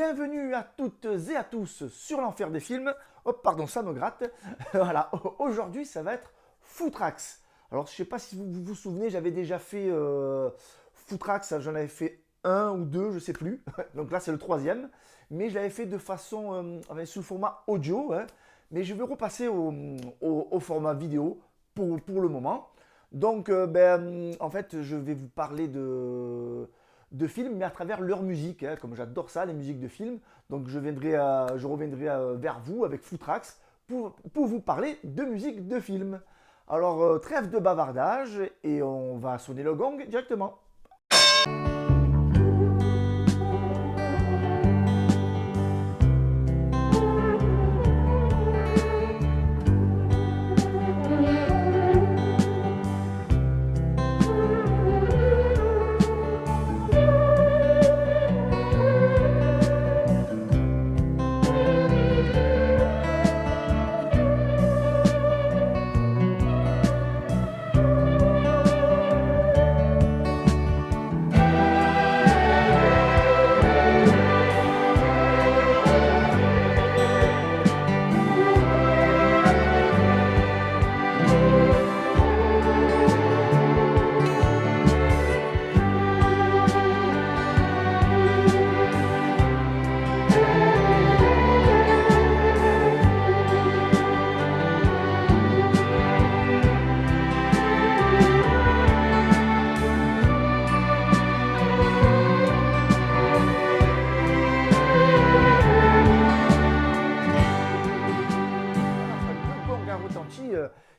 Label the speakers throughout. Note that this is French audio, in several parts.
Speaker 1: Bienvenue à toutes et à tous sur l'enfer des films. Oh pardon, ça me gratte. Voilà, aujourd'hui ça va être Footrax. Alors je ne sais pas si vous vous souvenez, j'avais déjà fait Footrax, j'en avais fait un ou deux, je ne sais plus. Donc là c'est le troisième. Mais je l'avais fait de façon, sous le format audio. Hein. Mais je vais repasser au format vidéo pour le moment. Donc en fait je vais vous parler de films, mais à travers leur musique, hein, comme j'adore ça, les musiques de films. Donc je reviendrai vers vous avec Footrax pour vous parler de musique de film. Alors trêve de bavardage et on va sonner le gong directement.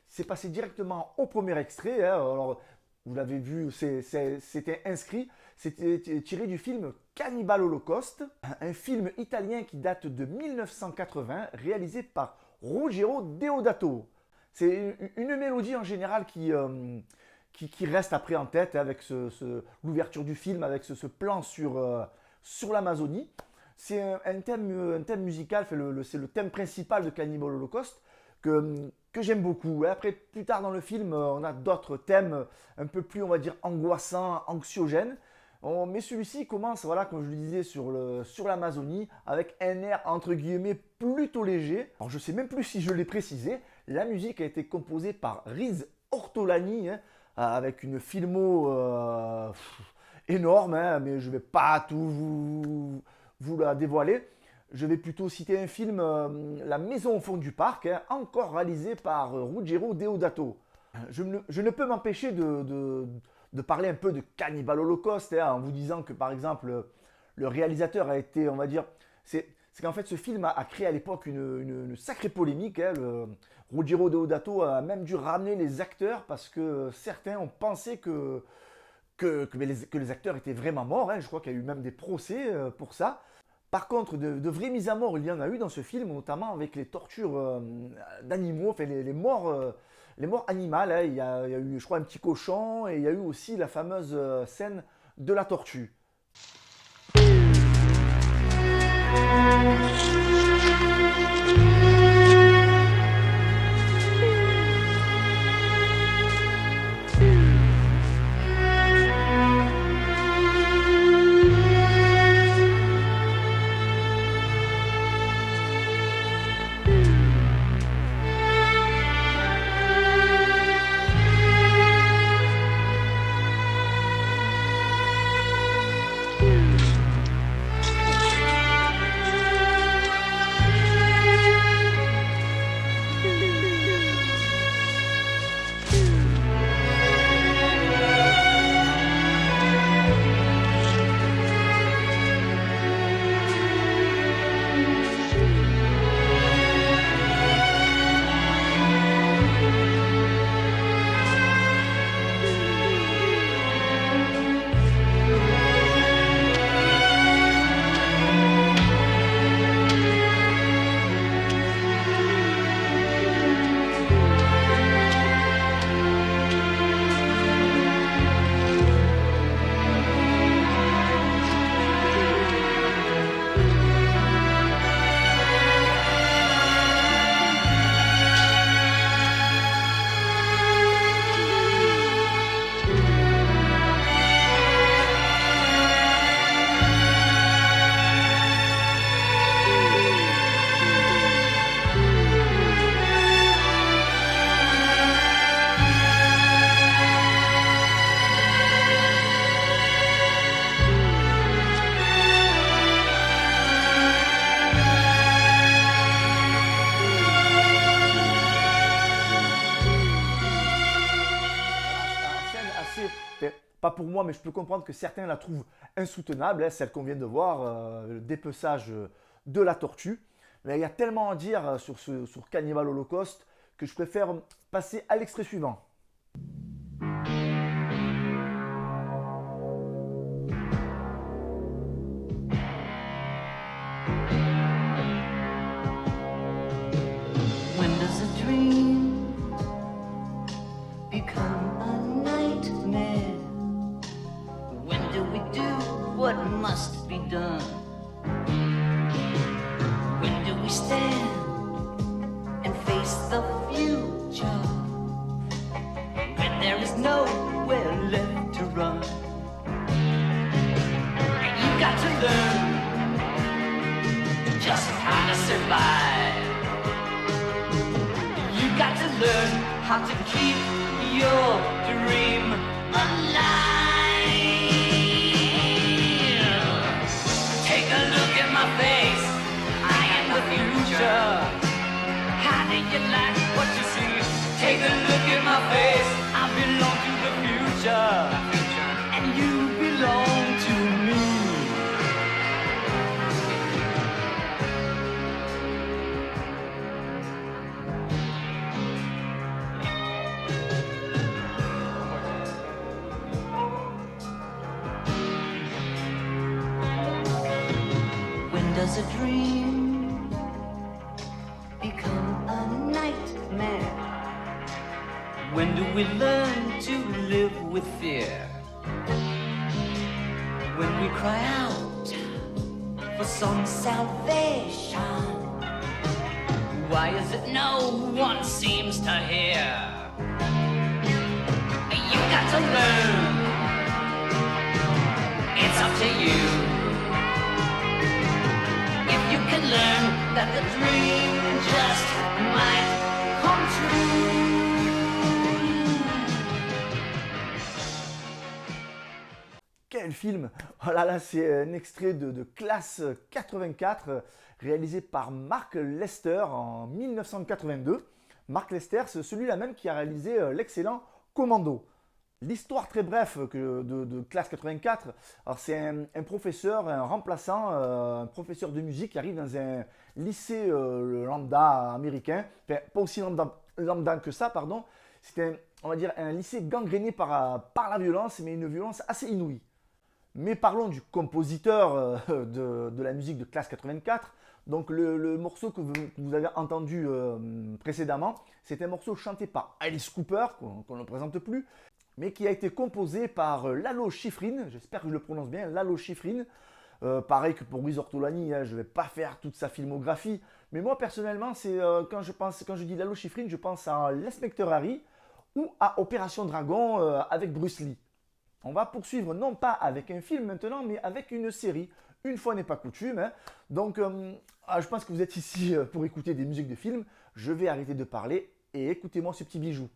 Speaker 1: C'est passé directement au premier extrait. Hein. Alors, vous l'avez vu, c'était inscrit. C'était tiré du film Cannibal Holocaust, un film italien qui date de 1980, réalisé par Ruggero Deodato. C'est une mélodie en général qui reste après en tête hein, avec l'ouverture du film, avec ce plan sur l'Amazonie. C'est un thème musical, c'est le thème principal de Cannibal Holocaust que j'aime beaucoup. Après, plus tard dans le film, on a d'autres thèmes un peu plus, on va dire, angoissants, anxiogènes. Mais celui-ci commence, voilà, comme je le disais, sur l'Amazonie, avec un air, entre guillemets, plutôt léger. Alors, je ne sais même plus si je l'ai précisé. La musique a été composée par Riz Ortolani, hein, avec une filmo énorme, hein, mais je ne vais pas tout vous la dévoiler. Je vais plutôt citer un film, La Maison au fond du parc, hein, encore réalisé par Ruggero Deodato. Je ne peux m'empêcher de parler un peu de Cannibal Holocaust, hein, en vous disant que par exemple, le réalisateur a été, on va dire, c'est qu'en fait ce film a créé à l'époque une sacrée polémique. Hein, Ruggero Deodato a même dû ramener les acteurs parce que certains ont pensé que les acteurs étaient vraiment morts. Hein, je crois qu'il y a eu même des procès pour ça. Par contre, de vraies mises à mort, il y en a eu dans ce film, notamment avec les tortures d'animaux, enfin les morts animales. Hein. Il y a eu, je crois, un petit cochon et il y a eu aussi la fameuse scène de la tortue. pour moi, mais je peux comprendre que certains la trouvent insoutenable, hein, celle qu'on vient de voir, le dépeçage de la tortue. Mais il y a tellement à dire sur Cannibal Holocaust que je préfère passer à l'extrait suivant.
Speaker 2: When does a dream become a nightmare? When do we do what must be done? When do we stand and face the future? When there is nowhere left to run. And you got to learn just how to survive. You got to learn how to keep your dream alive. Take a look at my face, I am the future. How do you like what you see? Take a look at my face, I belong to the future. And you belong to me. When does a dream become a nightmare? When do we learn to live with fear? When we cry out for some salvation, why is it no one seems to hear? You got to learn, it's up to you. If you can learn that the dream just might come true.
Speaker 1: Quel film! Oh là là, c'est un extrait de Classe 84, réalisé par Mark Lester en 1982. Mark Lester, c'est celui-là même qui a réalisé l'excellent Commando. L'histoire très bref de Classe 84, alors c'est un professeur, un remplaçant, un professeur de musique qui arrive dans un lycée lambda américain, enfin pas aussi lambda que ça, pardon. C'est on va dire un lycée gangréné par la violence, mais une violence assez inouïe. Mais parlons du compositeur de la musique de Classe 84. Donc le morceau que vous avez entendu précédemment, c'est un morceau chanté par Alice Cooper, qu'on ne présente plus, mais qui a été composé par Lalo Schifrin, j'espère que je le prononce bien, Lalo Schifrin. Pareil que pour Wiz Ortolani, hein, je ne vais pas faire toute sa filmographie, mais moi personnellement, c'est quand je dis Lalo Schifrin, je pense à l'Inspecteur Harry ou à Opération Dragon avec Bruce Lee. On va poursuivre non pas avec un film maintenant, mais avec une série. Une fois n'est pas coutume. Hein. Donc, je pense que vous êtes ici pour écouter des musiques de films. Je vais arrêter de parler et écoutez-moi ce petit bijou.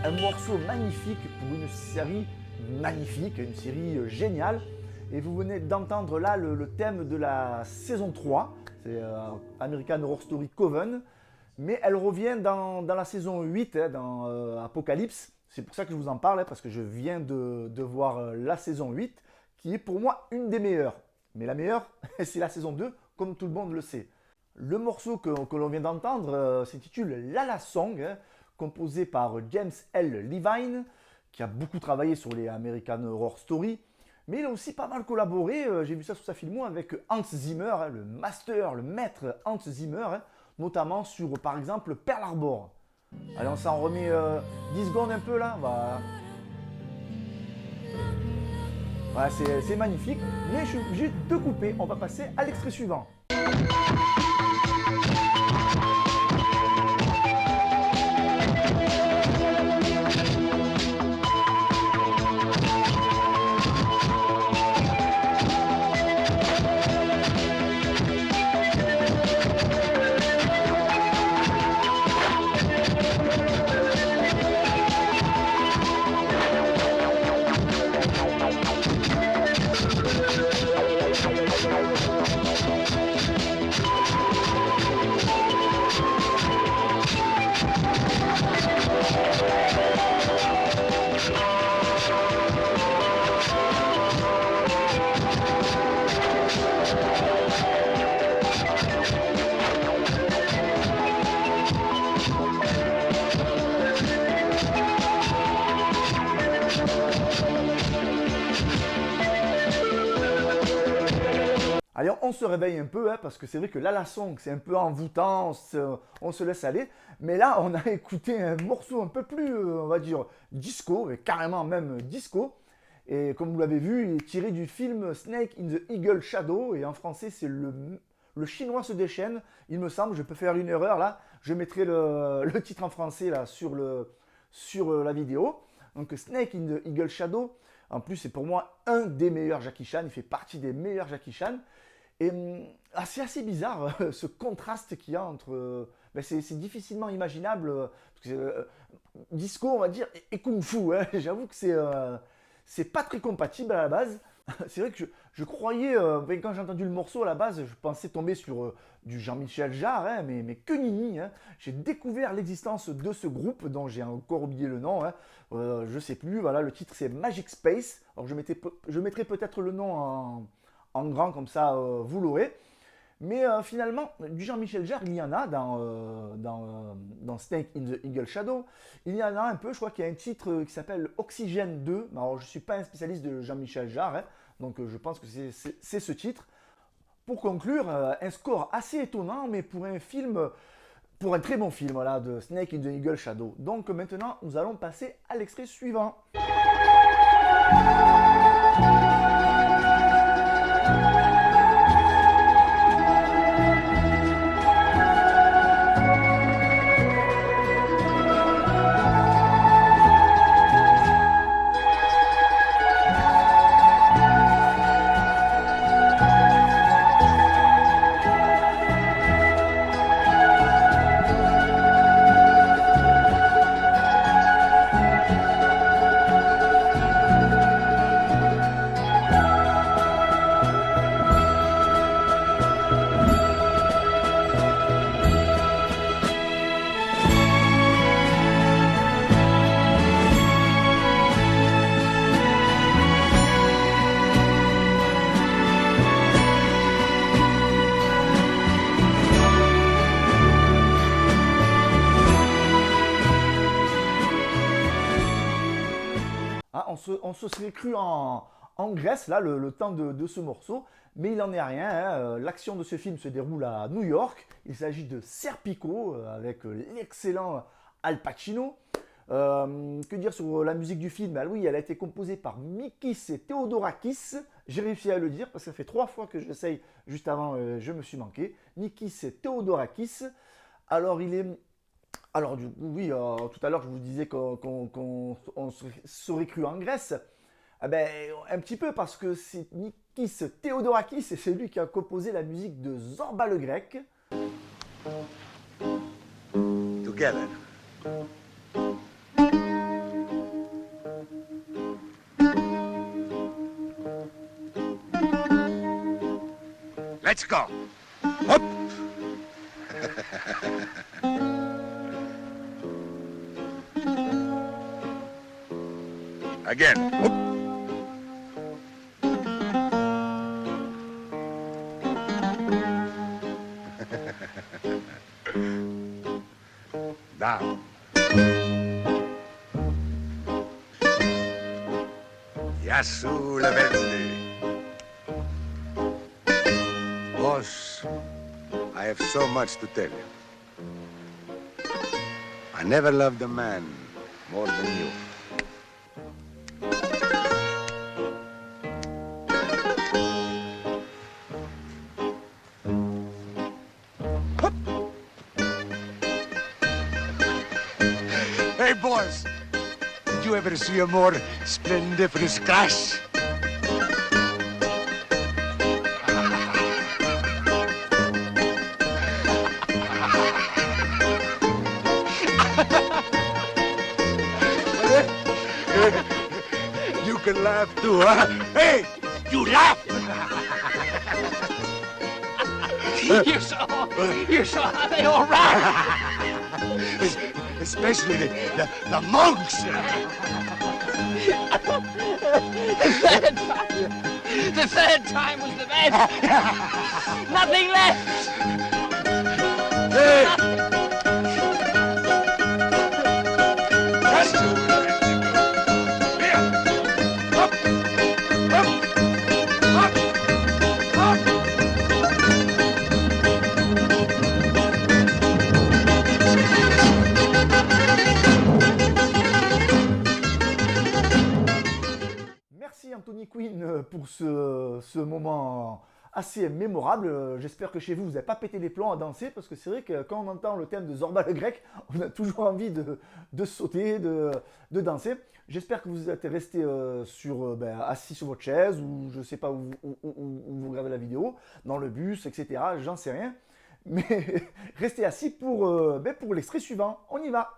Speaker 1: Un morceau magnifique pour une série magnifique, une série géniale. Et vous venez d'entendre là le thème de la saison 3, c'est American Horror Story Coven. Mais elle revient dans la saison 8, hein, dans Apocalypse. C'est pour ça que je vous en parle, hein, parce que je viens de voir la saison 8, qui est pour moi une des meilleures. Mais la meilleure, c'est la saison 2, comme tout le monde le sait. Le morceau que l'on vient d'entendre s'intitule La La Song, hein, composé par James L. Levine, qui a beaucoup travaillé sur les American Horror Story. Mais il a aussi pas mal collaboré, j'ai vu ça sur sa filmo, avec Hans Zimmer, hein, le maître Hans Zimmer, hein, notamment sur, par exemple, Pearl Harbor. Allez, on s'en remet 10 secondes un peu là. Voilà, c'est magnifique, mais je suis obligé de couper. On va passer à l'extrait suivant. Allez, on se réveille un peu, hein, parce que c'est vrai que là, la song, c'est un peu envoûtant, on se laisse aller. Mais là, on a écouté un morceau un peu plus, on va dire, disco, et carrément même disco. Et comme vous l'avez vu, il est tiré du film Snake in the Eagle Shadow. Et en français, c'est le chinois se déchaîne. Il me semble, je peux faire une erreur là. Je mettrai le titre en français là sur la vidéo. Donc Snake in the Eagle Shadow. En plus, c'est pour moi un des meilleurs Jackie Chan. Il fait partie des meilleurs Jackie Chan. Et c'est assez bizarre ce contraste qu'il y a entre. C'est difficilement imaginable. Parce que, disco, on va dire, et kung-fu. Hein. J'avoue que c'est pas très compatible à la base. C'est vrai que je croyais, quand j'ai entendu le morceau à la base, je pensais tomber sur du Jean-Michel Jarre, hein, mais que nini. Hein. J'ai découvert l'existence de ce groupe dont j'ai encore oublié le nom. Hein. Je sais plus, voilà, le titre c'est Magic Space. Alors je mettrai peut-être le nom en grand, comme ça vous l'aurez. Mais finalement, du Jean-Michel Jarre, il y en a dans Snake in the Eagle Shadow. Il y en a un peu, je crois qu'il y a un titre qui s'appelle Oxygène 2. Alors, je ne suis pas un spécialiste de Jean-Michel Jarre, hein, donc je pense que c'est ce titre. Pour conclure, un score assez étonnant, mais pour un très bon film, voilà, de Snake in the Eagle Shadow. Donc maintenant, nous allons passer à l'extrait suivant. On se serait cru en Grèce, là, le temps de ce morceau, mais il n'en est rien. Hein. L'action de ce film se déroule à New York. Il s'agit de Serpico, avec l'excellent Al Pacino. Que dire sur la musique du film? Ah oui, elle a été composée par Mikis Theodorakis. J'ai réussi à le dire parce que ça fait 3 fois que j'essaye. Juste avant, je me suis manqué. Mikis Theodorakis. Alors, du coup, oui, tout à l'heure, je vous disais qu'on serait cru en Grèce. Eh ben, un petit peu parce que c'est Mikis Theodorakis et c'est lui qui a composé la musique de Zorba le Grec.
Speaker 3: Together. Let's go. Hop. Again. Hop. Down. lassù le vende. Boss, I have so much to tell you. I never loved a man more than you. Hey, boys, did you ever see a more splendiferous crash? You can laugh too, huh? Hey, you laugh!
Speaker 2: You're so they all right.
Speaker 3: Especially the monks.
Speaker 2: The third time was the best. Nothing left.
Speaker 3: Hey! That's it. Here. Up. Up. Up. Up.
Speaker 1: Merci Anthony Quinn pour ce moment assez mémorable. J'espère que chez vous, vous n'avez pas pété les plombs à danser, parce que c'est vrai que quand on entend le thème de Zorba le Grec, on a toujours envie de sauter, de danser. J'espère que vous êtes resté assis sur votre chaise, ou je ne sais pas où vous regardez la vidéo, dans le bus, etc. J'en sais rien. Mais restez assis pour l'extrait suivant. On y va!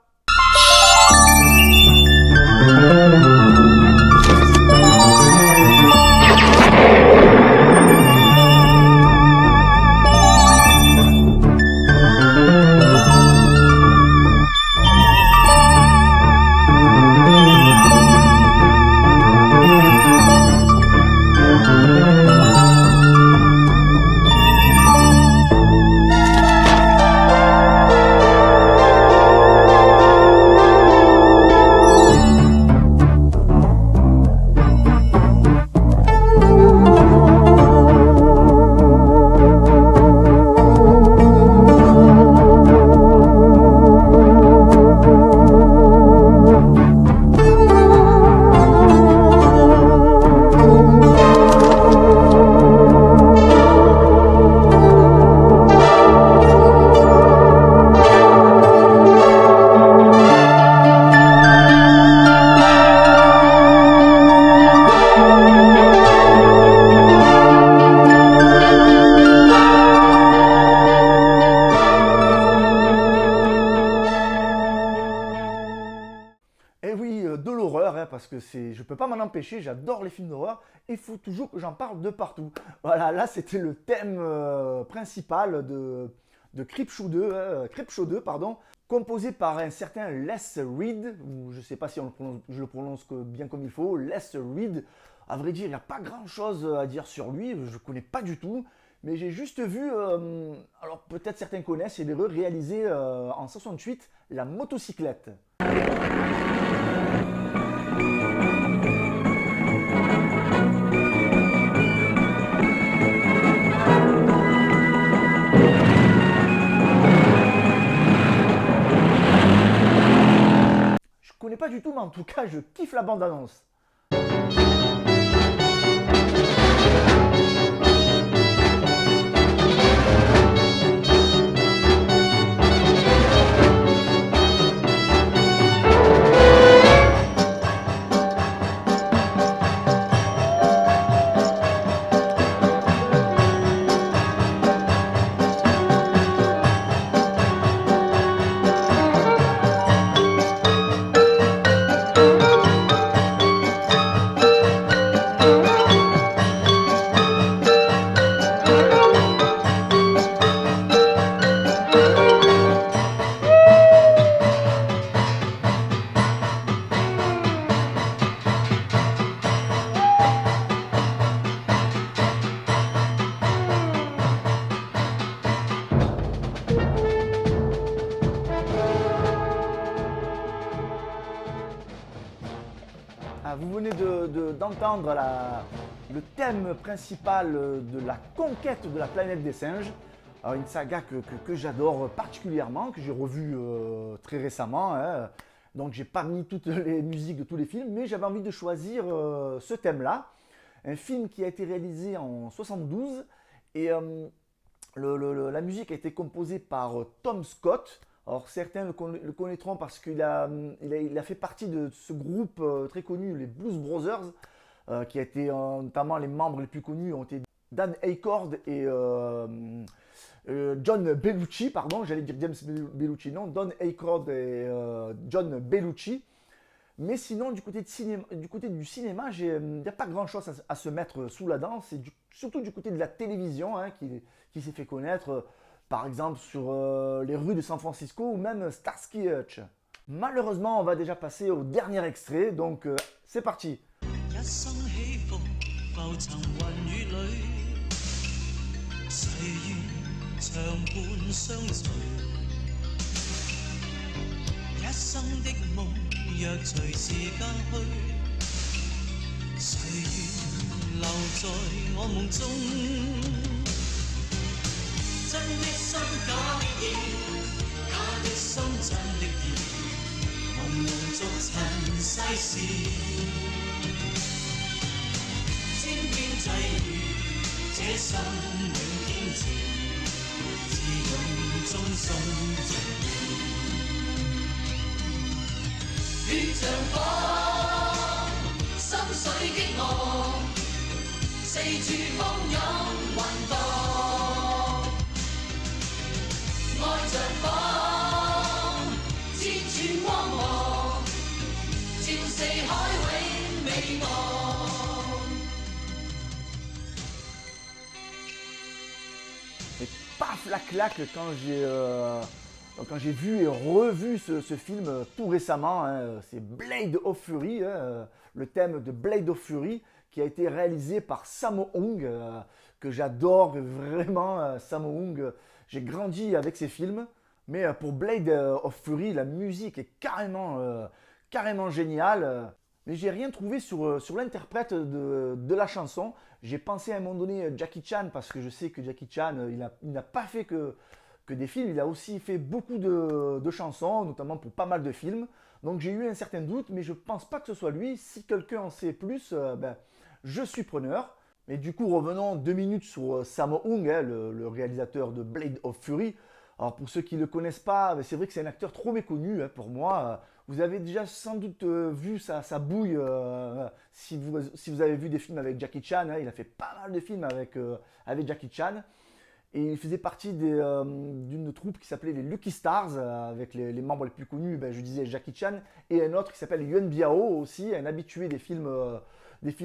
Speaker 1: Parce que je peux pas m'en empêcher, j'adore les films d'horreur et il faut toujours que j'en parle de partout. Voilà, là c'était le thème principal de Creepshow 2, composé par un certain Les Reed, ou je sais pas si je le prononce bien comme il faut, Les Reed. À vrai dire, il n'y a pas grand chose à dire sur lui, je ne connais pas du tout, mais j'ai juste vu, alors peut-être certains connaissent, il est réalisé en 68, La motocyclette. Je connais pas du tout, mais en tout cas, je kiffe la bande-annonce. d'entendre le thème principal de la conquête de la planète des singes. Alors, une saga que j'adore particulièrement, que j'ai revue très récemment. Hein. Donc j'ai pas mis toutes les musiques de tous les films, mais j'avais envie de choisir ce thème-là. Un film qui a été réalisé en 72 et la musique a été composée par Tom Scott. Alors certains le connaîtront parce qu'il a fait partie de ce groupe très connu, les Blues Brothers, qui a été notamment les membres les plus connus ont été Dan Aykroyd et John Belushi, pardon, j'allais dire James Belushi, non, Don Aykroyd et John Belushi. Mais sinon, du côté du cinéma, il n'y a pas grand-chose à se mettre sous la dent. C'est surtout du côté de la télévision hein, qui s'est fait connaître, par exemple sur les rues de San Francisco ou même Starsky Hutch. Malheureusement, on va déjà passer au dernier extrait, donc c'est parti. Et paf la claque quand j'ai vu et revu ce film tout récemment, hein, c'est Blade of Fury, hein, le thème de Blade of Fury qui a été réalisé par Sammo Hung, que j'adore vraiment, Sammo Hung. J'ai grandi avec ses films, mais pour Blade of Fury, la musique est carrément géniale. Mais j'ai rien trouvé sur l'interprète de la chanson. J'ai pensé à un moment donné Jackie Chan parce que je sais que Jackie Chan, il n'a pas fait que des films, il a aussi fait beaucoup de chansons, notamment pour pas mal de films. Donc j'ai eu un certain doute, mais je ne pense pas que ce soit lui. Si quelqu'un en sait plus, je suis preneur. Mais du coup, revenons 2 minutes sur Sammo Hung, hein, le réalisateur de Blade of Fury. Alors pour ceux qui ne le connaissent pas, c'est vrai que c'est un acteur trop méconnu hein, pour moi. Vous avez déjà sans doute vu sa bouille si vous avez vu des films avec Jackie Chan. Hein, il a fait pas mal de films avec Jackie Chan. Et il faisait partie d'une troupe qui s'appelait les Lucky Stars, avec les membres les plus connus, je disais Jackie Chan, et un autre qui s'appelle Yuen Biao aussi, un habitué des films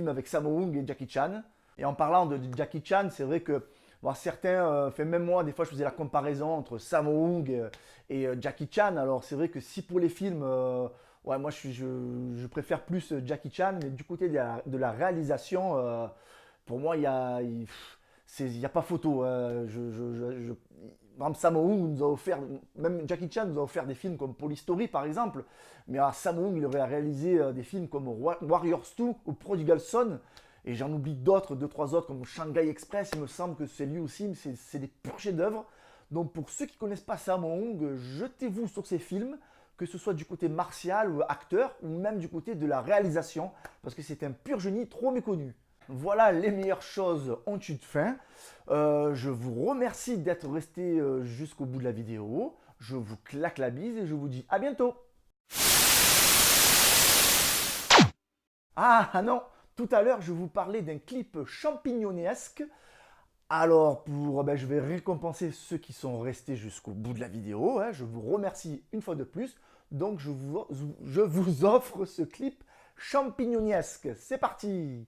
Speaker 1: avec Sammo Hung et Jackie Chan. Et en parlant de Jackie Chan, c'est vrai que certains, même moi, des fois je faisais la comparaison entre Sammo Hung et Jackie Chan. Alors c'est vrai que si pour les films, moi je préfère plus Jackie Chan, mais du côté de la réalisation, pour moi il n'y a pas photo. Par exemple, Sammo Hung nous a offert, même Jackie Chan nous a offert des films comme Polystory par exemple, mais Sammo Hung il aurait réalisé des films comme Warriors 2 ou Prodigal Son, et j'en oublie d'autres, 2-3 autres comme Shanghai Express, il me semble que c'est lui aussi, mais c'est des purs chefs-d'œuvre. Donc pour ceux qui ne connaissent pas Sammo Hung, jetez-vous sur ces films, que ce soit du côté martial ou acteur, ou même du côté de la réalisation, parce que c'est un pur génie trop méconnu. Voilà, les meilleures choses ont une fin. Je vous remercie d'être resté jusqu'au bout de la vidéo. Je vous claque la bise et je vous dis à bientôt. Ah non, tout à l'heure je vous parlais d'un clip champignonesque. Alors je vais récompenser ceux qui sont restés jusqu'au bout de la vidéo. Hein. Je vous remercie une fois de plus. Donc je vous offre ce clip champignonesque. C'est parti!